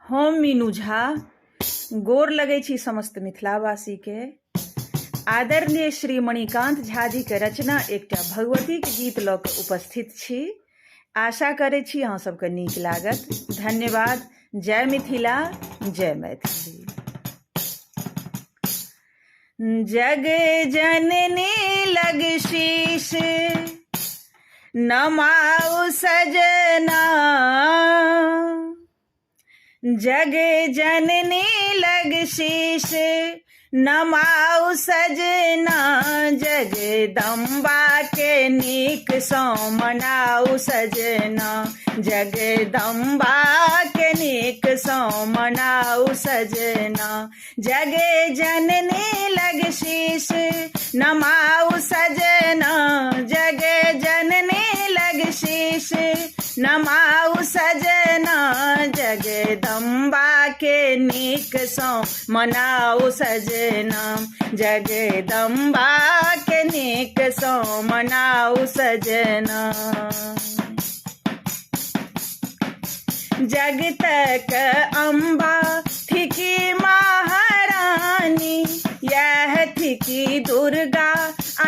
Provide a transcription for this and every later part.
हम मीनू झा गोर लगै छी समस्त मिथिलावासी के। आदरणीय श्री मणिकांत झा जी के रचना एकटा भगवती के गीत लऽ कऽ उपस्थित छी। आशा करै छी अहाँ सबके नीक लागत। धन्यवाद। जय मिथिला, जय मैथिली। जग जननी लग शीश नमाओ सजना, जग जननी लग शीश नमाओ सजना, जगदम्बा के नीक सौ मनाओ सजना, जगदम्बा के नीक सौ मनाओ सजना। जग जननी लग शीश नमाओ सजना, जग जननी लग शीश नमाओ सजना, जगदम्बा के नीक सौ मनाओ सजना, जगदम्बा के नीक सौ मनाओ सजना। जग तक अम्बा थिकी महारानी, यह थिकी दुर्गा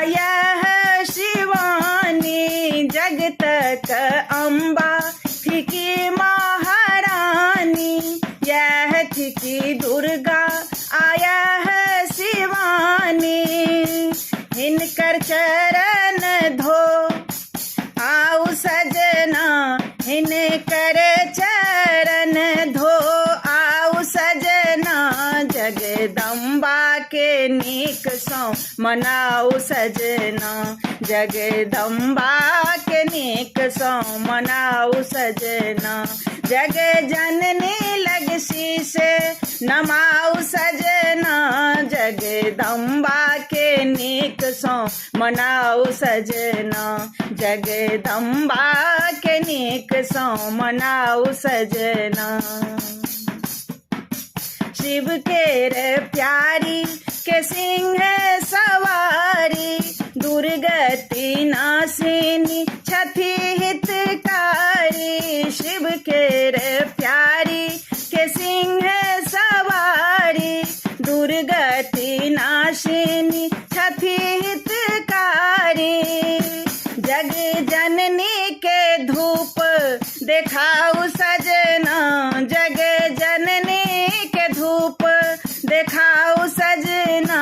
यह शिवानी, जग तक अम्बा थिकी महारानी, यह थिकी दुर्गा यह शिवानी। हिनकर चरण धो आओ सजना, हिनकर चरण धो आओ सजना, जगदम्बा के नीक सौ मनाओ सजना, जगदम्बा के नीक सौ मनाओ सजना। जग जननी लग शीश नमाओ सजना, जगदम्बा के नीक सौ मनाओ सजना, जगदम्बा के नीक सौ मनाओ सजना। शिव केर प्यारी के सिंह सवारी, दुर्गति नासिनी छथि हितकारी, शिव केर प्यारी के सिंह सवारी, दुर्गति नासिनी छथि हितकारी। जग जननी के धूप देखाओ सजना, जग जननी के धूप देखाओ सजना,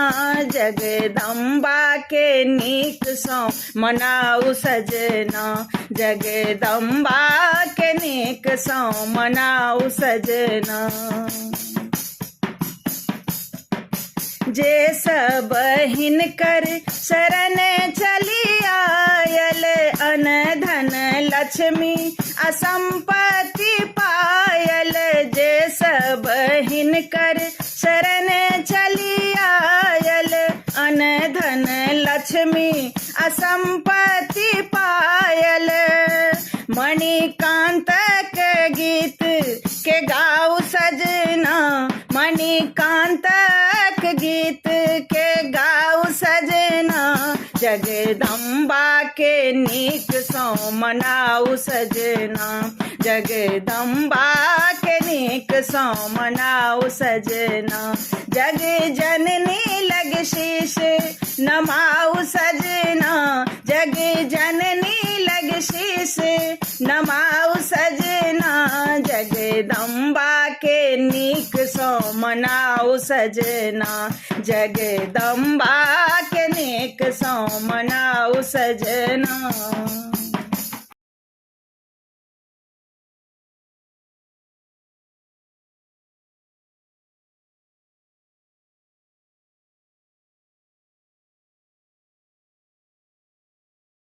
जगदम्बा के नीक सौ मनाओ सजना, जगदम्बा के नीक सौ मनाओ सजना। जे सब हिनकर शरण चली आयल, अन धन लक्ष्मी असंपत्ति पायल, जे सब हिनकर शरण चली आयल, अन धन लक्ष्मी असंपत्ति पायल। मणिकांत के गीत के गाओ सजना, मणिकांत के गीत के गाओ सजना, जगदम्बा के नीक सौ मनाओ सजना, जगदम्बा के नीक सौ मनाओ सजना। जग जननी लग शीश नमाओ सजना, जग जननी लग शीश नमाओ सजना, जगदम्बा के नीक सौ मनाओ सजना, जगदम्बा के नीक सौ मनाओ सजना।